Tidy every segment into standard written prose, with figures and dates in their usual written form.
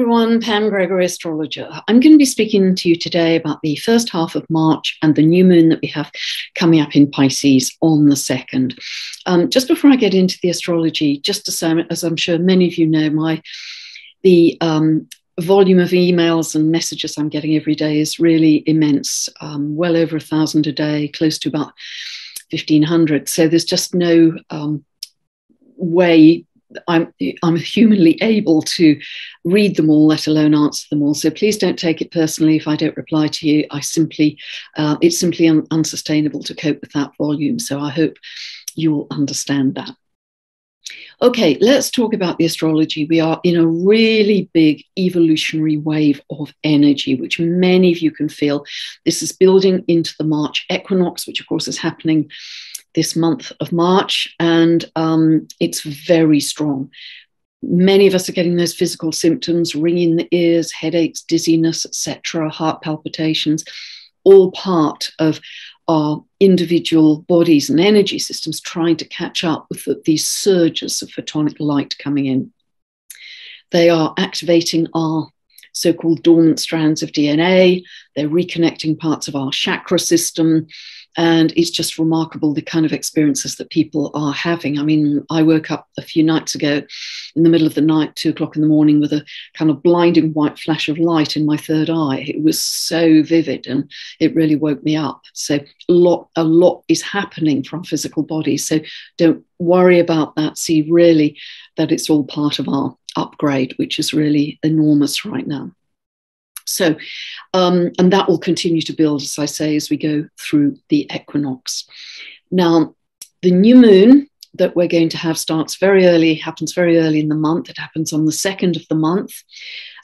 everyone, Pam Gregory, astrologer. I'm going to be speaking to you today about the first half of March and the new moon that we have coming up in Pisces on the 2nd. Just before I get into the astrology, just to say, as I'm sure many of you know, the volume of emails and messages I'm getting every day is really immense, well over 1,000 a day, close to about 1,500. So there's just no way I'm humanly able to read them all, let alone answer them all. So please don't take it personally if I don't reply to you. It's simply unsustainable to cope with that volume. So I hope you will understand that. Okay, let's talk about the astrology. We are in a really big evolutionary wave of energy, which many of you can feel. This is building into the March equinox, which of course is happening this month of March, and it's very strong. Many of us are getting those physical symptoms, ringing in the ears, headaches, dizziness, etc., heart palpitations, all part of our individual bodies and energy systems trying to catch up with these surges of photonic light coming in. They are activating our so-called dormant strands of DNA. They're reconnecting parts of our chakra system. And it's just remarkable the kind of experiences that people are having. I mean, I woke up a few nights ago in the middle of the night, 2 o'clock in the morning, with a kind of blinding white flash of light in my third eye. It was so vivid and it really woke me up. So a lot is happening from physical bodies. So don't worry about that. See really that it's all part of our upgrade, which is really enormous right now. So, and that will continue to build, as I say, as we go through the equinox. Now, the new moon that we're going to have starts very early, happens very early in the month. It happens on the 2nd of the month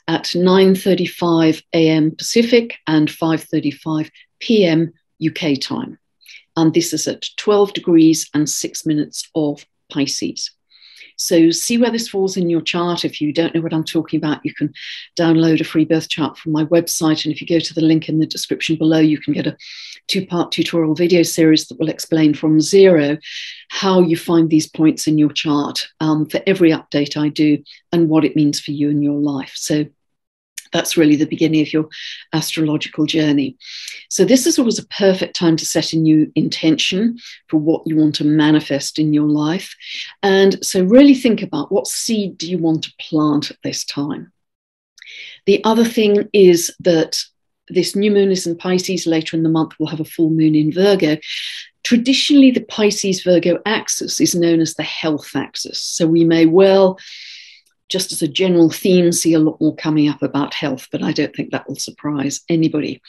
at 9:35 a.m. Pacific and 5:35 p.m. UK time. And this is at 12 degrees and 6 minutes of Pisces. So see where this falls in your chart. If you don't know what I'm talking about, you can download a free birth chart from my website. And if you go to the link in the description below, you can get a 2-part tutorial video series that will explain from zero how you find these points in your chart for every update I do and what it means for you in your life. So that's really the beginning of your astrological journey. So this is always a perfect time to set a new intention for what you want to manifest in your life. And so really think about what seed do you want to plant at this time. The other thing is that this new moon is in Pisces. Later in the month, we'll have a full moon in Virgo. Traditionally, the Pisces-Virgo axis is known as the health axis. So we may well, just as a general theme, see a lot more coming up about health, but I don't think that will surprise anybody.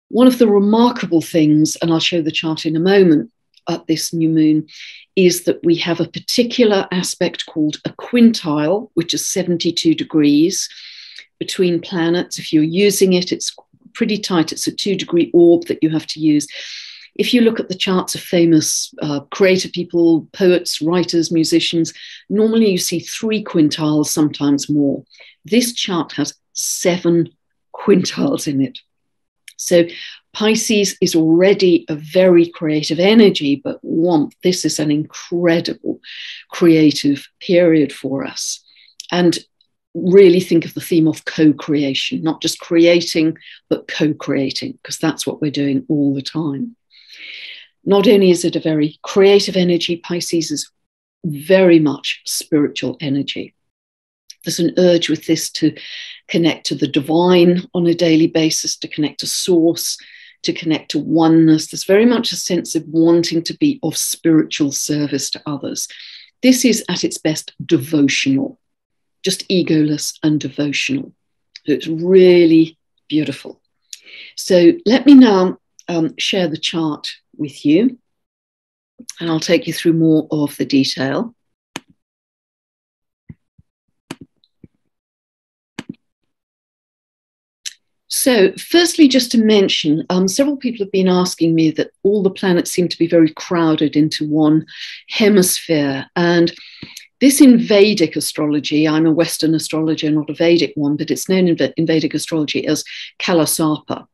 One of the remarkable things, and I'll show the chart in a moment, at this new moon, is that we have a particular aspect called a quintile, which is 72 degrees between planets. If you're using it, it's pretty tight. It's a 2-degree orb that you have to use. If you look at the charts of famous creative people, poets, writers, musicians, normally you see 3 quintiles, sometimes more. This chart has 7 quintiles in it. So Pisces is already a very creative energy, but this is an incredible creative period for us. And really think of the theme of co-creation, not just creating, but co-creating, because that's what we're doing all the time. Not only is it a very creative energy, Pisces is very much spiritual energy. There's an urge with this to connect to the divine on a daily basis, to connect to source, to connect to oneness. There's very much a sense of wanting to be of spiritual service to others. This is at its best devotional, just egoless and devotional. So it's really beautiful. So let me now share the chart with you, and I'll take you through more of the detail. So firstly, just to mention, several people have been asking me that all the planets seem to be very crowded into one hemisphere. And this in Vedic astrology, I'm a Western astrologer, not a Vedic one, but it's known in Vedic astrology as Kalasarpa,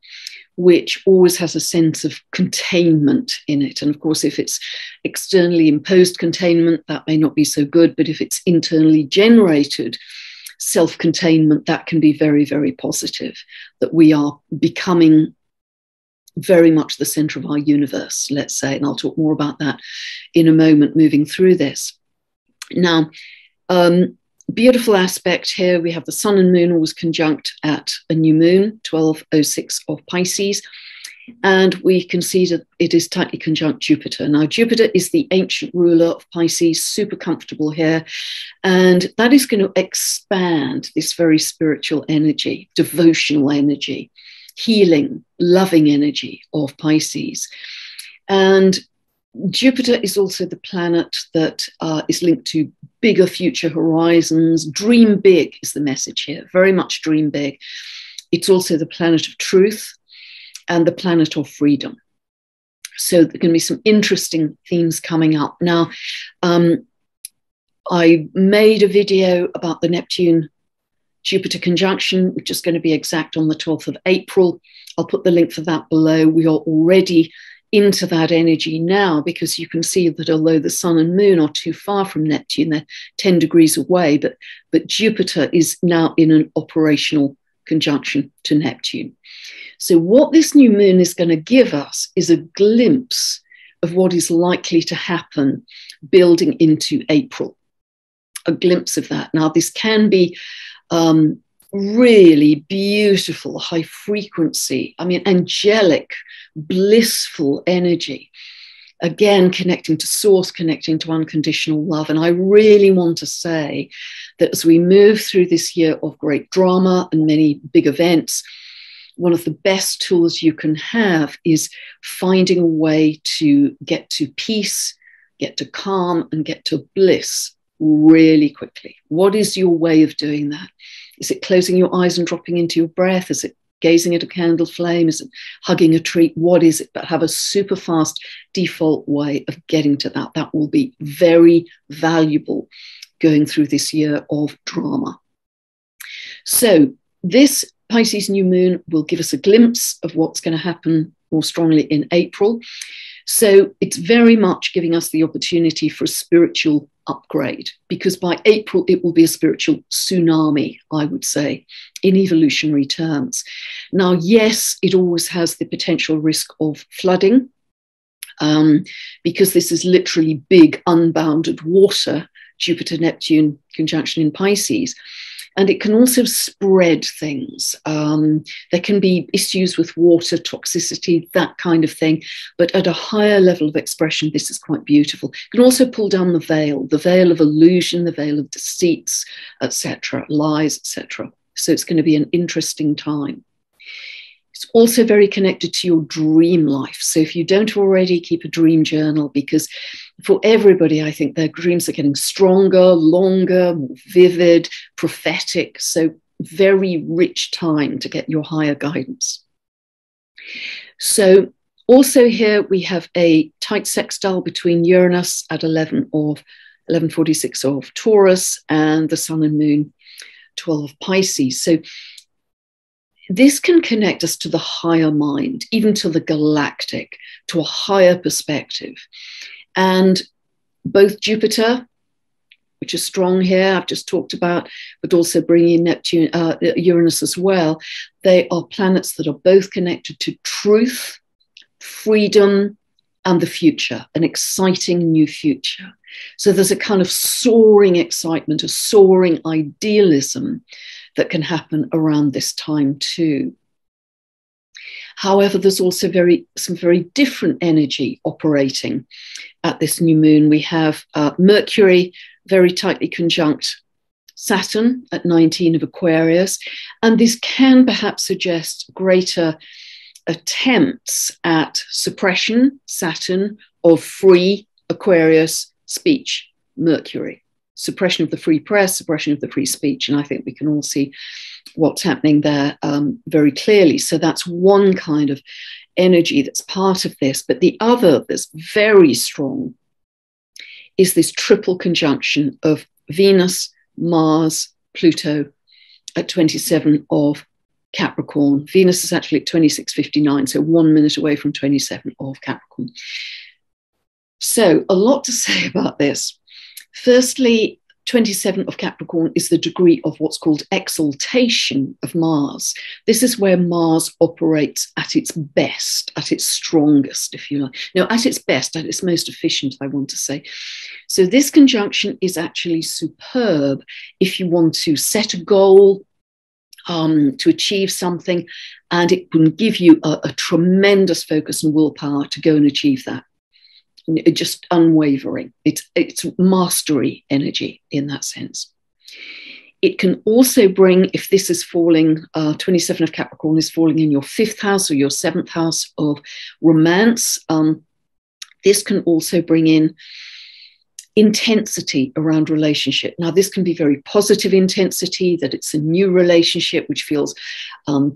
which always has a sense of containment in it. And of course, if it's externally imposed containment, that may not be so good, but if it's internally generated self-containment, that can be very, very positive, that we are becoming very much the center of our universe, let's say, and I'll talk more about that in a moment moving through this. Now, beautiful aspect here, we have the sun and moon always conjunct at a new moon, 1206 of Pisces, and we can see that it is tightly conjunct Jupiter. Now, Jupiter is the ancient ruler of Pisces, super comfortable here, and that is going to expand this very spiritual energy, devotional energy, healing, loving energy of Pisces. And Jupiter is also the planet that is linked to bigger future horizons. Dream big is the message here, very much dream big. It's also the planet of truth and the planet of freedom. So there can be some interesting themes coming up. Now, I made a video about the Neptune-Jupiter conjunction, which is going to be exact on the 12th of April. I'll put the link for that below. We are already into that energy now, because you can see that although the sun and moon are too far from Neptune, they're 10 degrees away, but Jupiter is now in an operational conjunction to Neptune. So what this new moon is going to give us is a glimpse of what is likely to happen building into April, a glimpse of that. Now, this can be really beautiful, high frequency, angelic, blissful energy. Again, connecting to source, connecting to unconditional love. And I really want to say that as we move through this year of great drama and many big events, one of the best tools you can have is finding a way to get to peace, get to calm, and get to bliss really quickly. What is your way of doing that? Is it closing your eyes and dropping into your breath? Is it gazing at a candle flame? Is it hugging a tree? What is it? But have a super fast default way of getting to that. That will be very valuable going through this year of drama. So this Pisces new moon will give us a glimpse of what's going to happen more strongly in April. So it's very much giving us the opportunity for a spiritual upgrade, because by April it will be a spiritual tsunami, I would say, in evolutionary terms. Now, yes, it always has the potential risk of flooding, because this is literally big, unbounded water, Jupiter-Neptune conjunction in Pisces. And it can also spread things. There can be issues with water, toxicity, that kind of thing. But at a higher level of expression, this is quite beautiful. It can also pull down the veil of illusion, the veil of deceits, etc., lies, etc. So it's going to be an interesting time. It's also very connected to your dream life. So if you don't already, keep a dream journal, because for everybody, I think their dreams are getting stronger, longer, more vivid, prophetic. So very rich time to get your higher guidance. So also here we have a tight sextile between Uranus at 1146 of Taurus and the sun and moon 12 of Pisces. So this can connect us to the higher mind, even to the galactic, to a higher perspective. And both Jupiter, which is strong here, I've just talked about, but also bringing in Neptune, Uranus as well, they are planets that are both connected to truth, freedom, and the future, an exciting new future. So there's a kind of soaring excitement, a soaring idealism that can happen around this time too. However, there's also some very different energy operating at this new moon. We have Mercury very tightly conjunct Saturn at 19 of Aquarius, and this can perhaps suggest greater attempts at suppression, Saturn, of free Aquarius speech, Mercury. Suppression of the free press, suppression of the free speech. And I think we can all see what's happening there very clearly. So that's one kind of energy that's part of this. But the other that's very strong is this triple conjunction of Venus, Mars, Pluto at 27 of Capricorn. Venus is actually at 26:59, so 1 minute away from 27 of Capricorn. So a lot to say about this. Firstly, 27 of Capricorn is the degree of what's called exaltation of Mars. This is where Mars operates at its best, at its strongest, if you like. No, at its best, at its most efficient, I want to say. So this conjunction is actually superb if you want to set a goal, to achieve something, and it can give you a tremendous focus and willpower to go and achieve that. Just unwavering. It's mastery energy in that sense. It can also bring, if this is falling, 27 of Capricorn is falling in your 5th house or your 7th house of romance, this can also bring in intensity around relationship. Now, this can be very positive intensity, that it's a new relationship which feels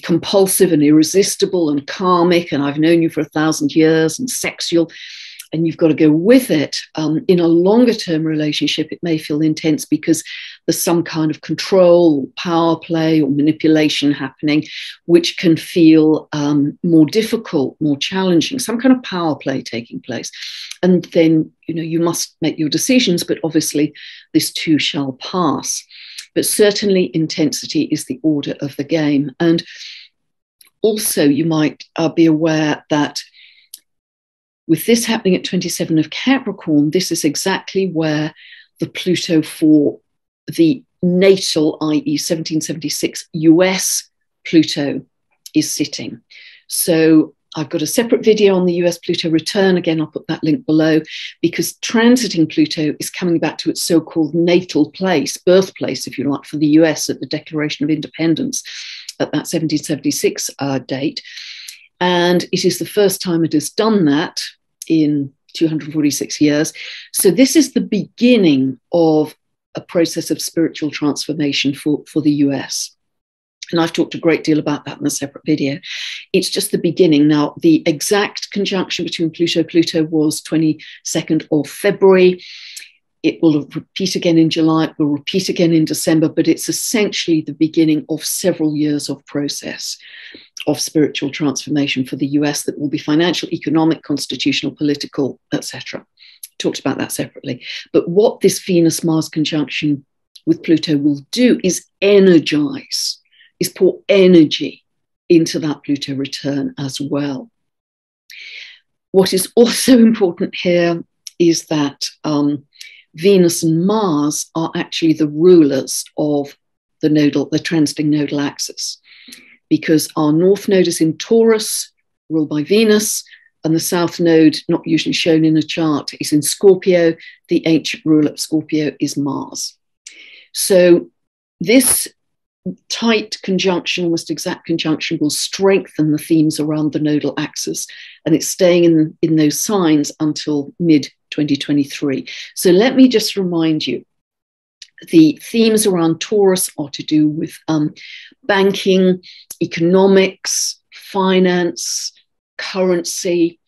compulsive and irresistible and karmic, and I've known you for 1,000 years, and sexual, and you've got to go with it. In a longer term relationship, it may feel intense because there's some kind of control or power play or manipulation happening, which can feel more difficult, more challenging, some kind of power play taking place. And then, you must make your decisions, but obviously this too shall pass. But certainly intensity is the order of the game. And also you might be aware that with this happening at 27 of Capricorn, this is exactly where the Pluto for the natal, i.e. 1776 US Pluto is sitting. So I've got a separate video on the US Pluto return. Again, I'll put that link below, because transiting Pluto is coming back to its so-called natal place, birthplace, if you like, for the US at the Declaration of Independence at that 1776 date. And it is the first time it has done that in 246 years. So this is the beginning of a process of spiritual transformation for the US. And I've talked a great deal about that in a separate video. It's just the beginning. Now, the exact conjunction between Pluto was 22nd of February. It will repeat again in July, it will repeat again in December, but it's essentially the beginning of several years of process of spiritual transformation for the US that will be financial, economic, constitutional, political, etc. Talked about that separately. But what this Venus-Mars conjunction with Pluto will do is energize, is pour energy into that Pluto return as well. What is also important here is that Venus and Mars are actually the rulers of the transiting nodal axis, because our north node is in Taurus, ruled by Venus, and the south node, not usually shown in a chart, is in Scorpio. The ancient ruler of Scorpio is Mars. So this tight conjunction, almost exact conjunction, will strengthen the themes around the nodal axis, and it's staying in those signs until mid-2023. So let me just remind you, the themes around Taurus are to do with banking, economics, finance, currency,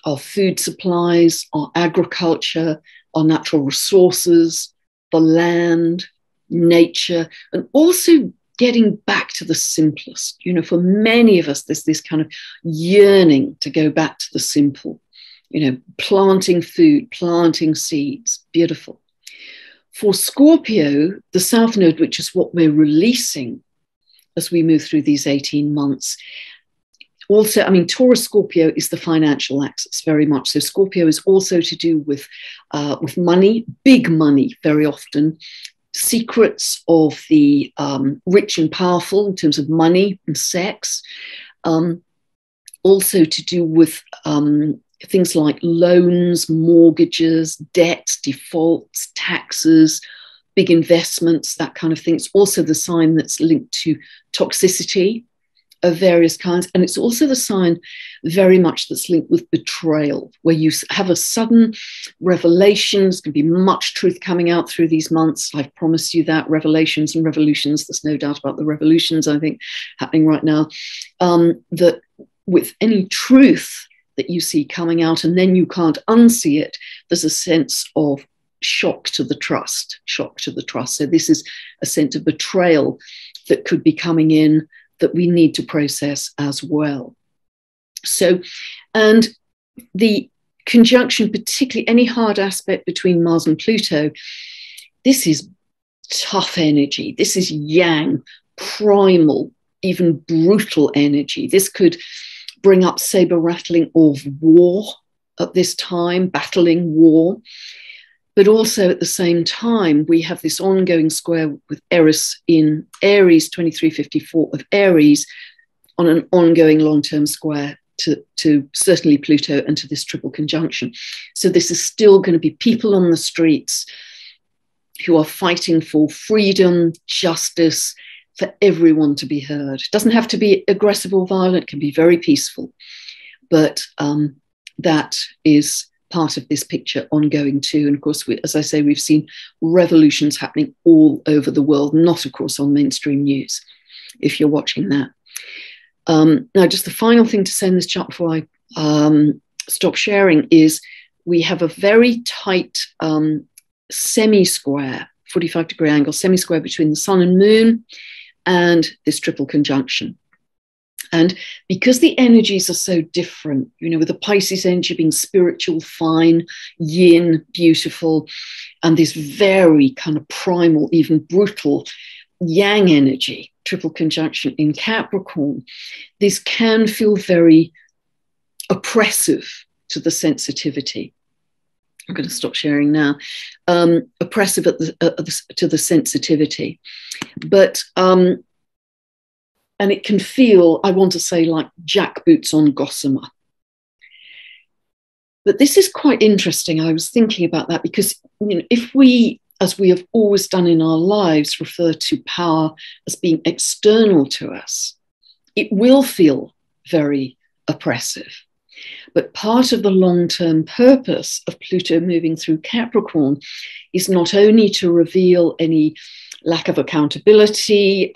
our food supplies, our agriculture, our natural resources, the land, nature, and also getting back to the simplest. For many of us, there's this kind of yearning to go back to the simple, planting food, planting seeds, beautiful. For Scorpio, the South Node, which is what we're releasing as we move through these 18 months, also, Taurus Scorpio is the financial axis very much. So Scorpio is also to do with money, big money very often, secrets of the rich and powerful in terms of money and sex, also to do with things like loans, mortgages, debts, defaults, taxes, big investments, that kind of thing. It's also the sign that's linked to toxicity of various kinds. And it's also the sign very much that's linked with betrayal, where you have a sudden revelation. There's going to be much truth coming out through these months. I've promised you that. Revelations and revolutions. There's no doubt about the revolutions, I think, happening right now. That with any truth that you see coming out, and then you can't unsee it, there's a sense of shock to the trust. So this is a sense of betrayal that could be coming in that we need to process as well. So, and the conjunction, particularly any hard aspect between Mars and Pluto, this is tough energy. This is yang, primal, even brutal energy. This could bring up saber rattling of war at this time, battling war. But also at the same time, we have this ongoing square with Eris in Aries, 2354 of Aries, on an ongoing long-term square to certainly Pluto and to this triple conjunction. So this is still going to be people on the streets who are fighting for freedom, justice, for everyone to be heard. It doesn't have to be aggressive or violent, it can be very peaceful. But that is part of this picture ongoing too. And of course, as I say, we've seen revolutions happening all over the world, not of course on mainstream news, if you're watching that. Now, just the final thing to say in this chart before I stop sharing is we have a very tight semi-square, 45-degree angle, semi-square between the sun and moon and this triple conjunction. And because the energies are so different, you know, with the Pisces energy being spiritual, fine, yin, beautiful, and this very kind of primal, even brutal yang energy, triple conjunction in Capricorn, this can feel very oppressive to the sensitivity. I'm going to stop sharing now. Oppressive to the sensitivity. But and it can feel, I want to say, like jackboots on gossamer. But this is quite interesting. I was thinking about that because, you know, if we, as we have always done in our lives, refer to power as being external to us, it will feel very oppressive. But part of the long-term purpose of Pluto moving through Capricorn is not only to reveal any lack of accountability,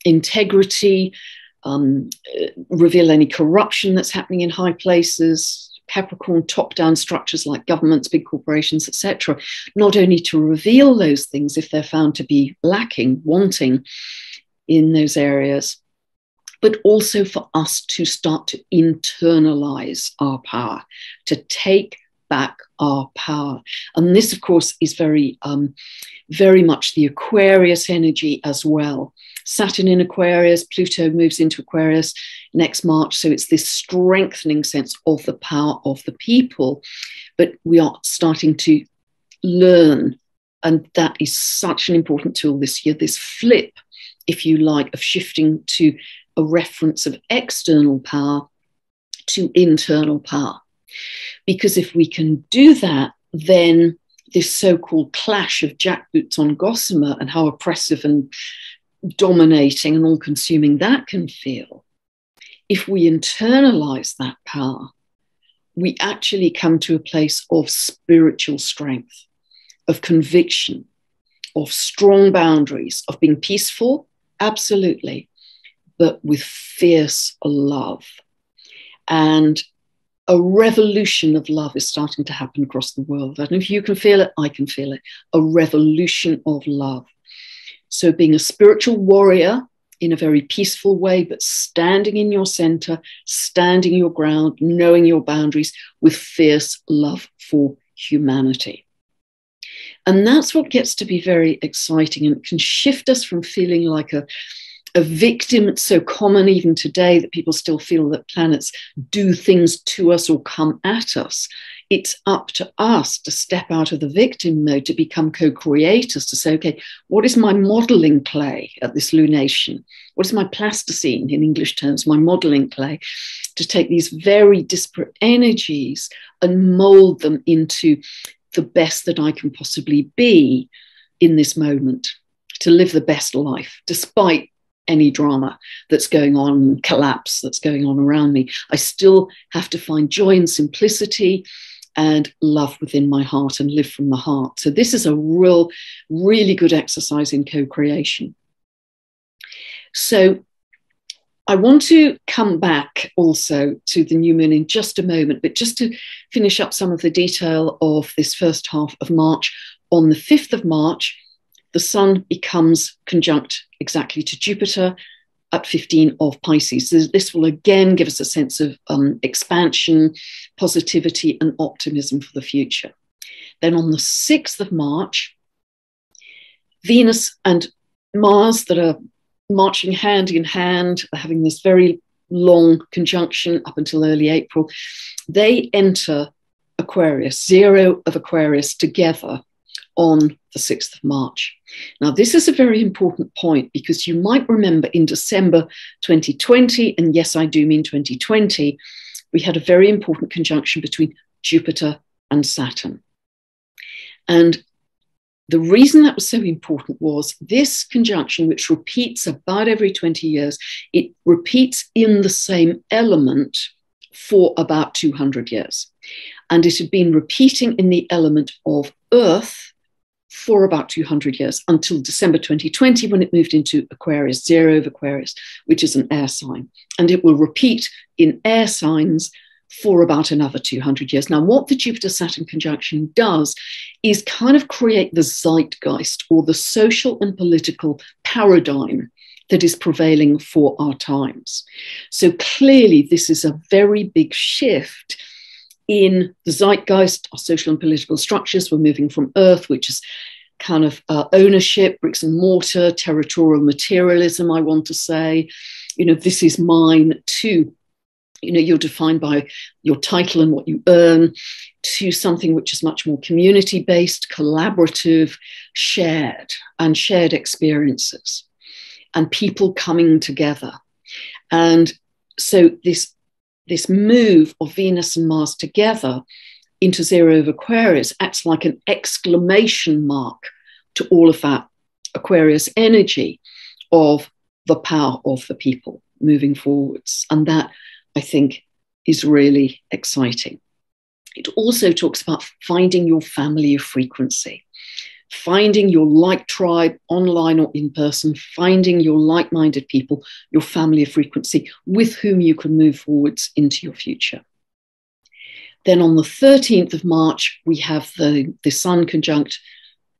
integrity, reveal any corruption that's happening in high places, Capricorn top-down structures like governments, big corporations, etc. Not only to reveal those things if they're found to be lacking, wanting in those areas, but also for us to start to internalize our power, to take back our power. And this, of course, is very much the Aquarius energy as well. Saturn in Aquarius, Pluto moves into Aquarius next March. So it's this strengthening sense of the power of the people. But we are starting to learn, and that is such an important tool this year, this flip, if you like, of shifting to a reference of external power to internal power. Because if we can do that, then this so-called clash of jackboots on gossamer and how oppressive and dominating and all-consuming that can feel, if we internalize that power, we actually come to a place of spiritual strength, of conviction, of strong boundaries, of being peaceful, absolutely, but with fierce love. And a revolution of love is starting to happen across the world. I don't know if you can feel it, I can feel it. A revolution of love. So being a spiritual warrior in a very peaceful way, but standing in your center, standing your ground, knowing your boundaries with fierce love for humanity. And that's what gets to be very exciting, and it can shift us from feeling like a victim. It's so common even today that people still feel that planets do things to us or come at us. It's up to us to step out of the victim mode, to become co-creators, to say, okay, what is my modeling clay at this lunation? What is my plasticine, in English terms, my modeling clay? To take these very disparate energies and mold them into the best that I can possibly be in this moment, to live the best life, despite any drama that's going on, collapse that's going on around me. I still have to find joy and simplicity and love within my heart and live from the heart. So this is a really good exercise in co-creation. So I want to come back also to the new moon in just a moment, but just to finish up some of the detail of this first half of March, on the 5th of March, the sun becomes conjunct exactly to Jupiter at 15 of Pisces. So this will again give us a sense of expansion, positivity, and optimism for the future. Then on the 6th of March, Venus and Mars that are marching hand in hand, having this very long conjunction up until early April, they enter Aquarius, 0 of Aquarius, together on the 6th of March. Now, this is a very important point because you might remember in December 2020, and yes, I do mean 2020, we had a very important conjunction between Jupiter and Saturn. And the reason that was so important was this conjunction, which repeats about every 20 years, it repeats in the same element for about 200 years. And it had been repeating in the element of Earth for about 200 years until December 2020, when it moved into Aquarius, 0 of Aquarius, which is an air sign. And it will repeat in air signs for about another 200 years. Now, what the Jupiter-Saturn conjunction does is kind of create the zeitgeist, or the social and political paradigm that is prevailing for our times. So clearly, this is a very big shift in the zeitgeist. Our social and political structures were moving from Earth, which is kind of ownership, bricks and mortar, territorial materialism, I want to say. You know, this is mine, to, you know, you're defined by your title and what you earn, to something which is much more community-based, collaborative, shared experiences, and people coming together. And so this move of Venus and Mars together into 0 of Aquarius acts like an exclamation mark to all of that Aquarius energy of the power of the people moving forwards. And that, I think, is really exciting. It also talks about finding your family of frequency, finding your like tribe, online or in person, finding your like-minded people, your family of frequency, with whom you can move forwards into your future. Then on the 13th of March, we have the Sun conjunct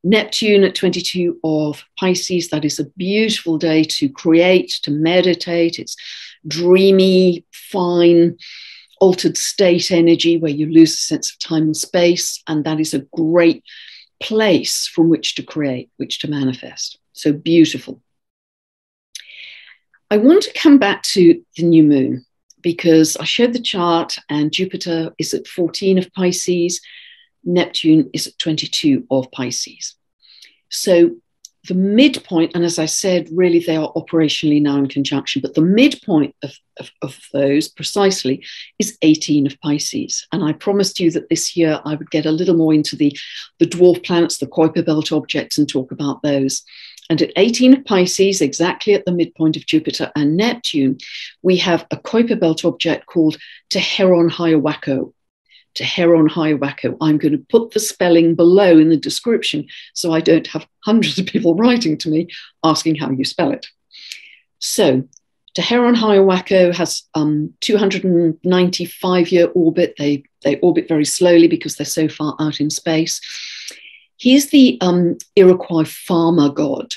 Neptune at 22 of Pisces. That is a beautiful day to create, to meditate. It's dreamy, fine, altered state energy where you lose a sense of time and space. And that is a great place from which to create, which to manifest. So beautiful. I want to come back to the new moon because I showed the chart and Jupiter is at 14 of Pisces, Neptune is at 22 of Pisces. So the midpoint, and as I said, really they are operationally now in conjunction, but the midpoint of those precisely is 18 of Pisces. And I promised you that this year I would get a little more into the dwarf planets, the Kuiper belt objects, and talk about those. And at 18 of Pisces, exactly at the midpoint of Jupiter and Neptune, we have a Kuiper belt object called Teharonhiawako. Teharonhiawako. I'm going to put the spelling below in the description so I don't have hundreds of people writing to me asking how you spell it. So Teharonhiawako has 295-year orbit. They orbit very slowly because they're so far out in space. He's the Iroquois farmer god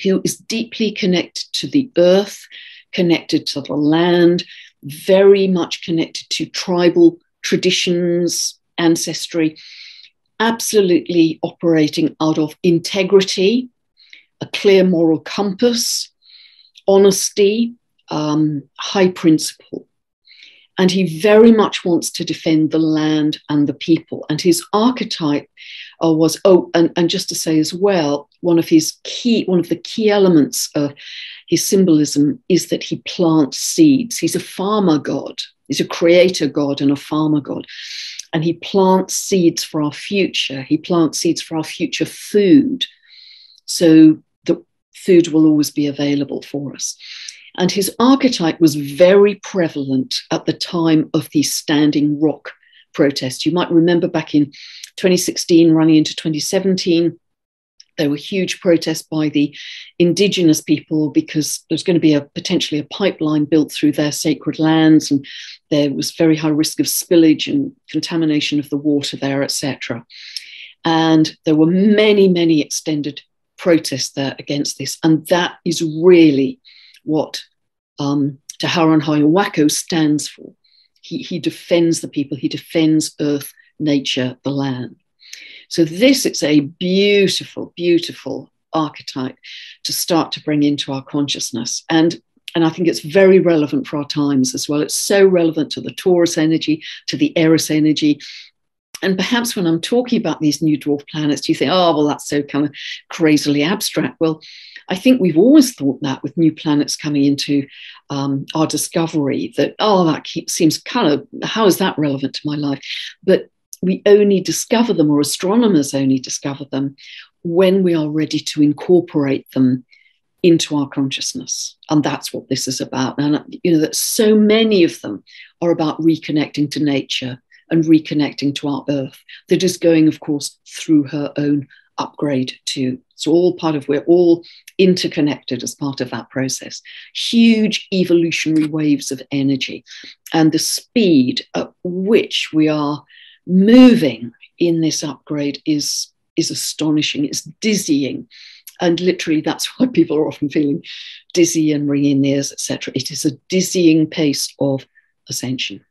who is deeply connected to the earth, connected to the land, very much connected to tribal traditions, ancestry, absolutely operating out of integrity, a clear moral compass, honesty, high principle. And he very much wants to defend the land and the people. And his archetype was, and just to say as well, one of the key elements of his symbolism is that he plants seeds. He's a farmer god. He's a creator god and a farmer god. And he plants seeds for our future. He plants seeds for our future food. So the food will always be available for us. And his archetype was very prevalent at the time of the Standing Rock protests. You might remember back in 2016, running into 2017, there were huge protests by the indigenous people because there's going to be potentially a pipeline built through their sacred lands, and there was very high risk of spillage and contamination of the water there, etc. And there were many, many extended protests there against this. And that is really what Teharonhiawako stands for. He defends the people, he defends earth, nature, the land. So it's a beautiful, beautiful archetype to start to bring into our consciousness. And I think it's very relevant for our times as well. It's so relevant to the Taurus energy, to the Eris energy. And perhaps when I'm talking about these new dwarf planets, you think, oh, well, that's so kind of crazily abstract. Well, I think we've always thought that with new planets coming into our discovery, that, oh, that seems kind of, how is that relevant to my life? But we only discover them, or astronomers only discover them, when we are ready to incorporate them into our consciousness. And that's what this is about. And, that so many of them are about reconnecting to nature and reconnecting to our earth, that is going, of course, through her own upgrade too. It's all part of, we're all interconnected as part of that process. Huge evolutionary waves of energy. And the speed at which we are moving in this upgrade is astonishing. It's dizzying. And literally, that's why people are often feeling dizzy and ringing in the ears, etc. It is a dizzying pace of ascension.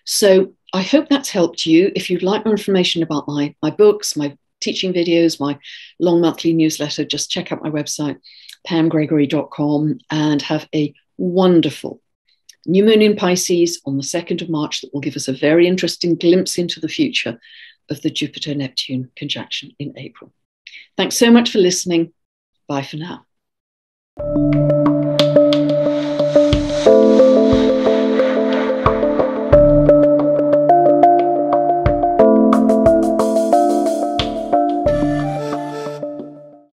So I hope that's helped you. If you'd like more information about my books, my teaching videos, my long monthly newsletter, just check out my website, pamgregory.com, and have a wonderful new moon in Pisces on the 2nd of March that will give us a very interesting glimpse into the future of the Jupiter-Neptune conjunction in April. Thanks so much for listening. Bye for now.